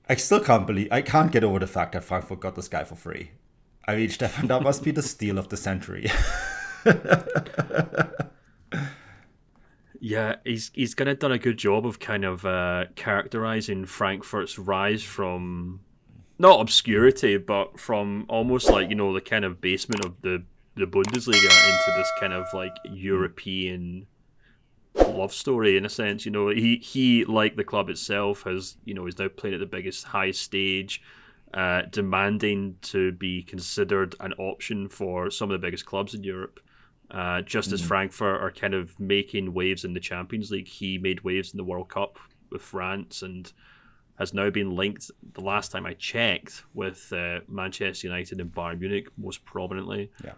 I can't get over the fact that Frankfurt got this guy for free. I mean, Stefan, that must be the steal of the century. Yeah, he's kind of done a good job of kind of characterizing Frankfurt's rise from not obscurity, but from almost like, the kind of basement of the Bundesliga into this kind of like European love story in a sense. He like the club itself is now playing at the biggest, highest stage, demanding to be considered an option for some of the biggest clubs in Europe. Just as Frankfurt are kind of making waves in the Champions League, he made waves in the World Cup with France and has now been linked, the last time I checked, with Manchester United and Bayern Munich most prominently. Yeah.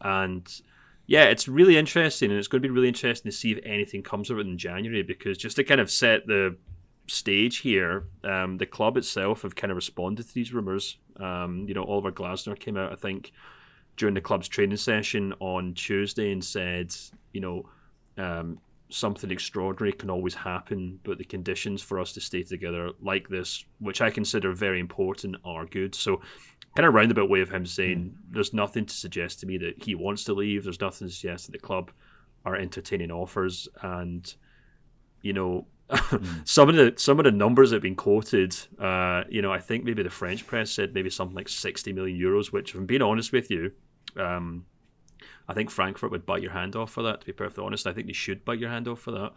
And yeah, it's really interesting, and it's going to be really interesting to see if anything comes of it in January, because just to kind of set the stage here, the club itself have kind of responded to these rumours. Oliver Glasner came out, I think, during the club's training session on Tuesday and said, something extraordinary can always happen, but the conditions for us to stay together like this, which I consider very important, are good. So kind of roundabout way of him saying there's nothing to suggest to me that he wants to leave. There's nothing to suggest that the club are entertaining offers. And, some of the numbers that have been quoted, I think maybe the French press said maybe something like 60 million euros, which, if I'm being honest with you, I think Frankfurt would bite your hand off for that, to be perfectly honest. I think they should bite your hand off for that.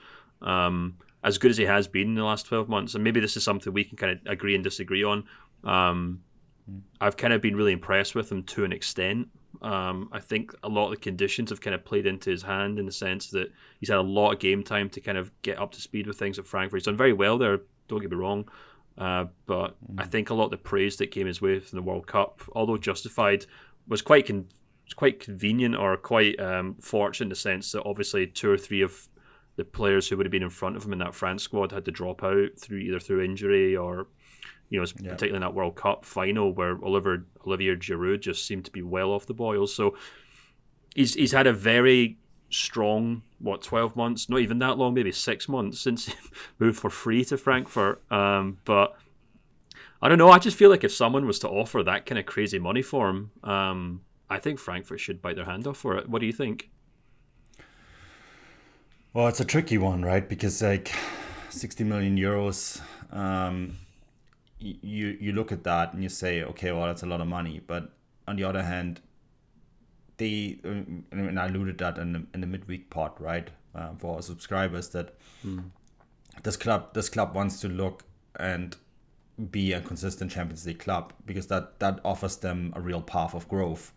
As good as he has been in the last 12 months, and maybe this is something we can kind of agree and disagree on, I've kind of been really impressed with him to an extent. I think a lot of the conditions have kind of played into his hand, in the sense that he's had a lot of game time to kind of get up to speed with things at Frankfurt. He's done very well there, don't get me wrong. But I think a lot of the praise that came his way from the World Cup, although justified, was quite convenient, or quite fortunate, in the sense that obviously 2 or 3 of the players who would have been in front of him in that France squad had to drop out through injury, or particularly in that World Cup final where Olivier Giroud just seemed to be well off the boils. So he's had a very strong 12 months, not even that long, maybe 6 months since he moved for free to Frankfurt. But I don't know. I just feel like if someone was to offer that kind of crazy money for him, I think Frankfurt should bite their hand off for it. What do you think? Well, it's a tricky one, right? Because like 60 million euros, you look at that and you say, okay, well, that's a lot of money. But on the other hand, and I alluded that in the midweek pod, right, for our subscribers, that this club wants to look and be a consistent Champions League club, because that offers them a real path of growth.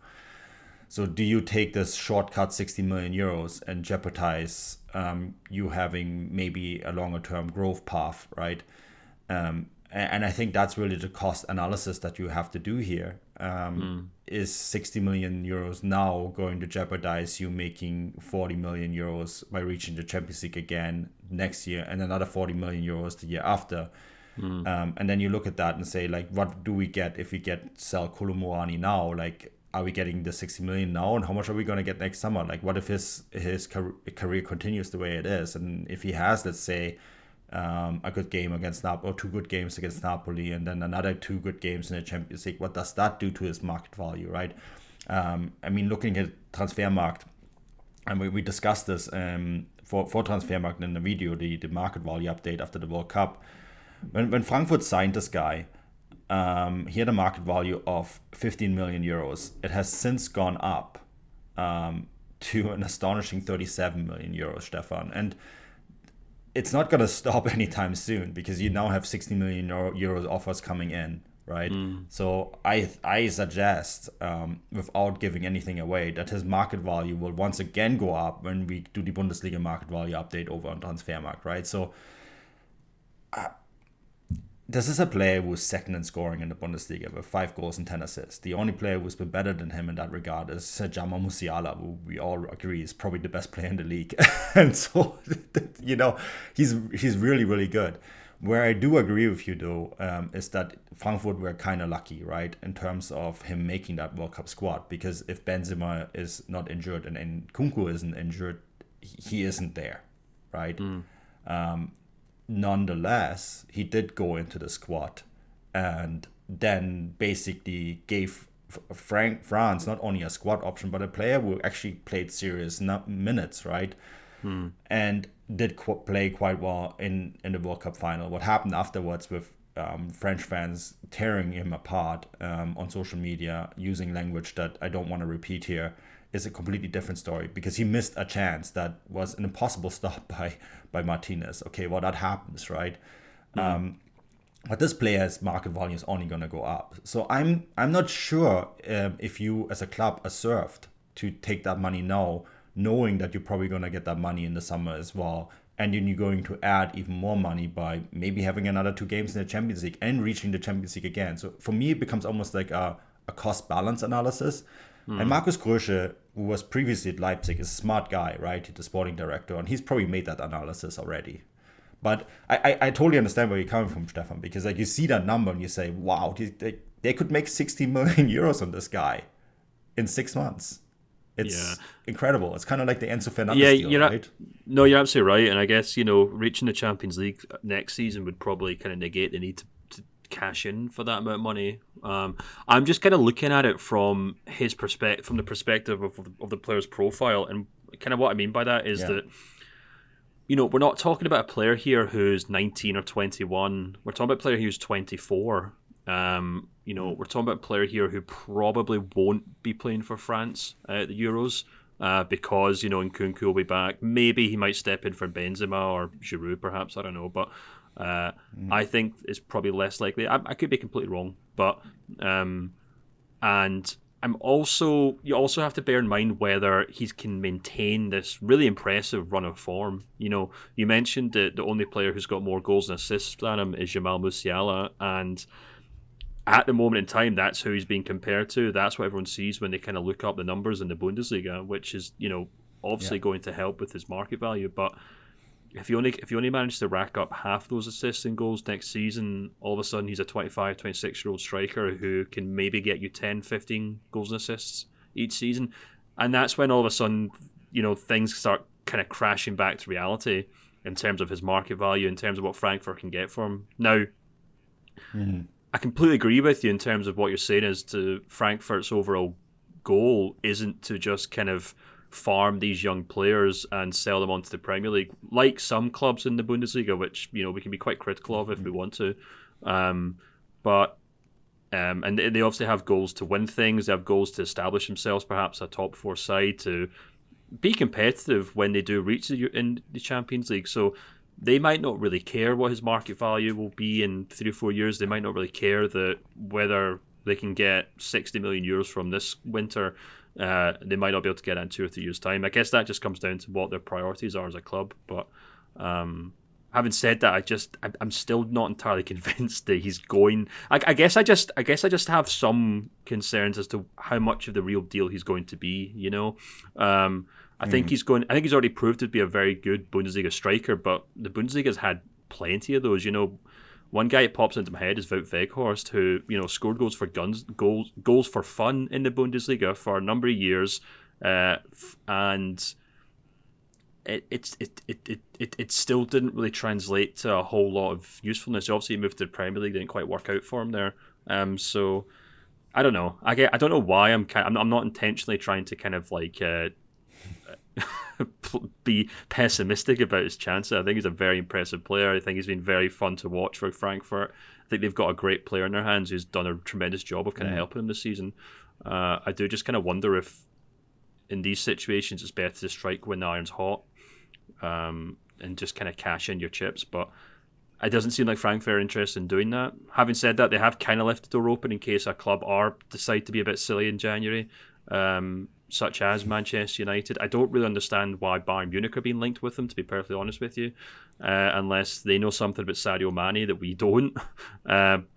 So do you take this shortcut 60 million euros and jeopardize you having maybe a longer term growth path, right? And I think that's really the cost analysis that you have to do here. Is 60 million euros now going to jeopardize you making 40 million euros by reaching the Champions League again next year, and another 40 million euros the year after? And then you look at that and say, like, what do we get if we sell Kolo Muani now? Like, are we getting the 60 million now, and how much are we going to get next summer? Like, what if his career continues the way it is, and if he has, let's say, a good game against Napoli, or 2 good games against Napoli, and then another 2 good games in the Champions League, what does that do to his market value, right? I mean, looking at Transfermarkt, and we discussed this for Transfermarkt in the video, the market value update after the World Cup. When Frankfurt signed this guy, he had a market value of 15 million euros. It has since gone up to an astonishing 37 million euros, Stefan. And it's not going to stop anytime soon, because you now have 60 million euros offers coming in, right? So I suggest, without giving anything away, that his market value will once again go up when we do the Bundesliga market value update over on Transfermarkt, right? So this is a player who's second in scoring in the Bundesliga with 5 goals and 10 assists. The only player who's been better than him in that regard is Jamal Musiala, who we all agree is probably the best player in the league. And so, he's really, really good. Where I do agree with you, though, is that Frankfurt were kind of lucky, right, in terms of him making that World Cup squad. Because if Benzema is not injured and Nkunku isn't injured, he isn't there, right? nonetheless, he did go into the squad and then basically gave France not only a squad option, but a player who actually played serious minutes, right? And did play quite well in the World Cup final. What happened afterwards with French fans tearing him apart on social media using language that I don't want to repeat here is a completely different story, because he missed a chance that was an impossible stop by Martinez. Okay, well, that happens, right? But this player's market value is only going to go up. So I'm not sure if you as a club are served to take that money now, knowing that you're probably going to get that money in the summer as well. And then you're going to add even more money by maybe having another 2 games in the Champions League and reaching the Champions League again. So for me, it becomes almost like a cost balance analysis. And Markus Krösche, who was previously at Leipzig, is a smart guy, right? He's the sporting director, and he's probably made that analysis already. But I totally understand where you're coming from, Stefan, because like you see that number and you say, wow, they could make 60 million euros on this guy in 6 months. It's incredible. It's kind of like the Enzo Fernandez deal, right? No, you're absolutely right. And I guess, reaching the Champions League next season would probably kind of negate the need to cash in for that amount of money. I'm just kind of looking at it from his perspective, from the perspective of the player's profile. And kind of what I mean by that is that, we're not talking about a player here who's 19 or 21. We're talking about a player who's 24. We're talking about a player here who probably won't be playing for France at the Euros because, Nkunku will be back. Maybe he might step in for Benzema or Giroud, perhaps. I don't know. But I think it's probably less likely. I could be completely wrong. But and you also have to bear in mind whether he can maintain this really impressive run of form. You mentioned that the only player who's got more goals and assists than him is Jamal Musiala, and at the moment in time, that's who he's being compared to. That's what everyone sees when they kind of look up the numbers in the Bundesliga, which is, obviously going to help with his market value. But if you only manage to rack up half those assists and goals next season, all of a sudden he's a 25, 26-year-old striker who can maybe get you 10, 15 goals and assists each season. And that's when all of a sudden, things start kind of crashing back to reality in terms of his market value, in terms of what Frankfurt can get for him. Now, I completely agree with you in terms of what you're saying as to Frankfurt's overall goal isn't to just kind of farm these young players and sell them onto the Premier League, like some clubs in the Bundesliga, which, we can be quite critical of if we want to. And they obviously have goals to win things. They have goals to establish themselves, perhaps a top 4 side, to be competitive when they do reach in the Champions League. So they might not really care what his market value will be in 3 or 4 years. They might not really care that whether they can get 60 million euros from this winter. They might not be able to get that in 2 or 3 years' time. I guess that just comes down to what their priorities are as a club. But having said that, I'm still not entirely convinced that he's going. I guess I just have some concerns as to how much of the real deal he's going to be. I think he's already proved to be a very good Bundesliga striker, but the Bundesliga's had plenty of those. One guy that pops into my head is Wout Weghorst, who scored goals for fun in the Bundesliga for a number of years, and it still didn't really translate to a whole lot of usefulness. Obviously, he moved to the Premier League, didn't quite work out for him there. So I don't know. I don't know why I'm not intentionally trying to kind of like be pessimistic about his chances. I think he's a very impressive player. I think he's been very fun to watch for Frankfurt. I think they've got a great player in their hands who's done a tremendous job of kind of helping him this season. I do just kind of wonder if in these situations it's better to strike when the iron's hot and just kind of cash in your chips. But it doesn't seem like Frankfurt are interested in doing that. Having said that, they have kind of left the door open in case a club decide to be a bit silly in January, such as Manchester United. I don't really understand why Bayern Munich are being linked with them, to be perfectly honest with you, unless they know something about Sadio Mane that we don't. And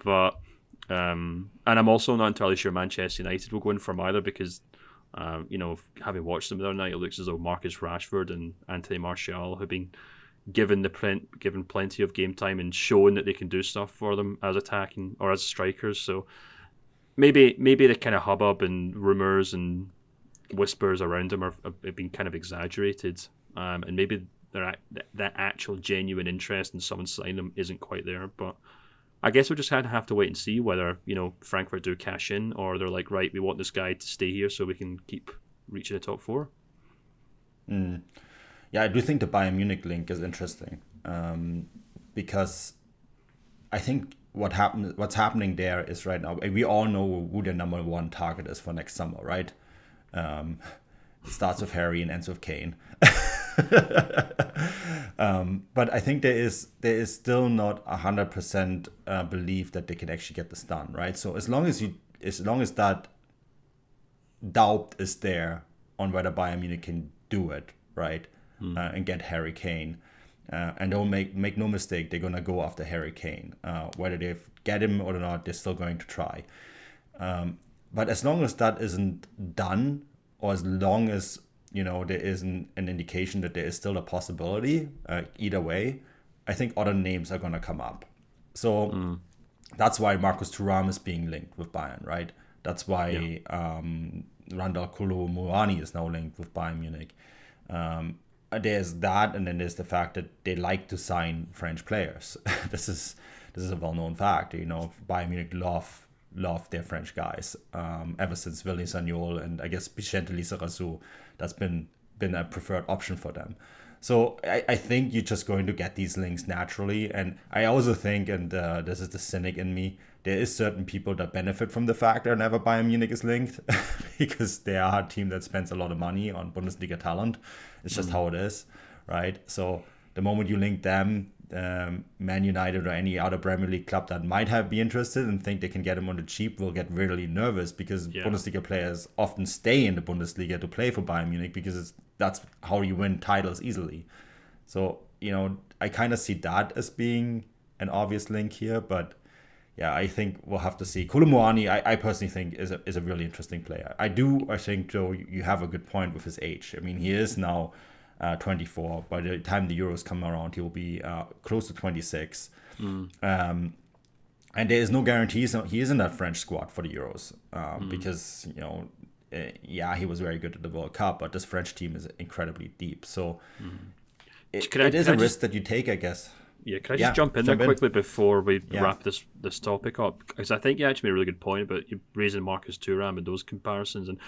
I'm also not entirely sure Manchester United will go in for him either, because having watched them the other night, it looks as though Marcus Rashford and Anthony Martial have been given plenty of game time and shown that they can do stuff for them as attacking or as strikers. So maybe the kind of hubbub and rumours and whispers around him have been kind of exaggerated, and maybe that actual genuine interest in someone signing them isn't quite there. But I guess we just have to wait and see whether, Frankfurt do cash in, or they're like, right, we want this guy to stay here so we can keep reaching the top four. Yeah, I do think the Bayern Munich link is interesting, because I think what's happening there is right now, we all know who their number one target is for next summer, right? It starts with Harry and ends with Kane. But I think there is still not 100% belief that they can actually get this done, right? So as long as that doubt is there on whether Bayern Munich can do it, right, and get Harry Kane, and don't make no mistake, they're gonna go after Harry Kane, whether they get him or not, they're still going to try. But as long as that isn't done, or as long as there isn't an indication that there is still a possibility, either way, I think other names are going to come up. So that's why Marcus Thuram is being linked with Bayern, right? That's why Randal Kolo Muani is now linked with Bayern Munich. There's that, and then there's the fact that they like to sign French players. This is a well-known fact. Bayern Munich love their French guys, ever since Willy Sagnol and I guess Vicente Lizarazu. That's been a preferred option for them. So I think you're just going to get these links naturally. And I also think, and this is the cynic in me, there is certain people that benefit from the fact that never Bayern Munich is linked because they are a team that spends a lot of money on Bundesliga talent. It's just how it is, right? So the moment you link them, Man United or any other Premier League club that might be interested and think they can get him on the cheap will get really nervous, because Bundesliga players often stay in the Bundesliga to play for Bayern Munich because that's how you win titles easily. So, I kind of see that as being an obvious link here, but yeah, I think we'll have to see. Kolo Muani, I personally think is a really interesting player. I think, Joe, you have a good point with his age. I mean, he is now 24. By the time the Euros come around, he will be close to 26. And there is no guarantee he is in that French squad for the Euros, because he was very good at the World Cup, but this French team is incredibly deep. So it is a risk that you take, I guess. Yeah, can I just jump in there quickly before we wrap this topic up? Because I think you actually made a really good point about you raising Marcus Thuram and those comparisons. And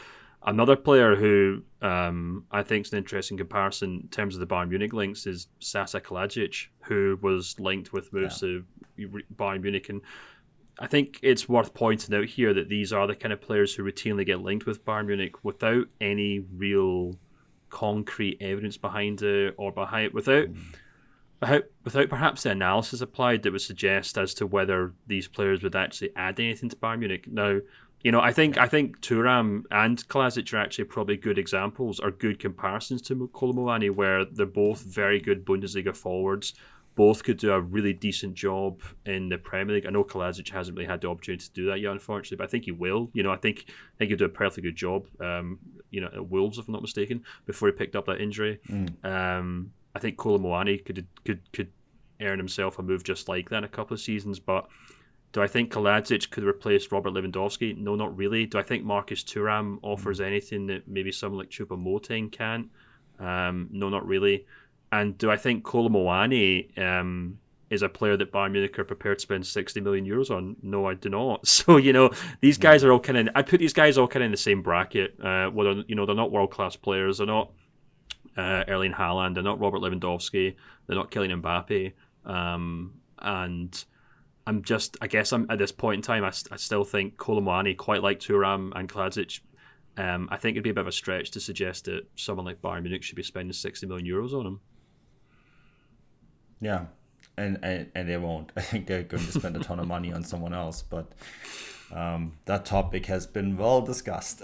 another player who I think is an interesting comparison in terms of the Bayern Munich links is Sasa Kalajic, who was linked with moves to Bayern Munich. And I think it's worth pointing out here that these are the kind of players who routinely get linked with Bayern Munich without any real concrete evidence behind it, or without perhaps the analysis applied that would suggest as to whether these players would actually add anything to Bayern Munich. Now, I think Thuram and Kalajic are actually probably good examples, or good comparisons to Kolo Muani, where they're both very good Bundesliga forwards. Both could do a really decent job in the Premier League. I know Kalajic hasn't really had the opportunity to do that yet, unfortunately, but I think he will. I think he'll do a perfectly good job. At Wolves, if I'm not mistaken, before he picked up that injury. I think Kolo Muani could earn himself a move just like that in a couple of seasons. But do I think Kalajic could replace Robert Lewandowski? No, not really. Do I think Marcus Thuram offers anything that maybe someone like Choupo-Moting can't? No, not really. And do I think Kolo Muani is a player that Bayern Munich are prepared to spend 60 million euros on? No, I do not. So, these guys are all I put these guys all kind of in the same bracket. Whether, they're not world-class players. They're not Erling Haaland. They're not Robert Lewandowski. They're not Kylian Mbappe. And I'm at this point in time, I still think Kolo Muani, quite like Thuram and Kalajic, I think it'd be a bit of a stretch to suggest that someone like Bayern Munich should be spending 60 million euros on him. Yeah, and they won't. I think they're going to spend a ton of money on someone else, but that topic has been well discussed.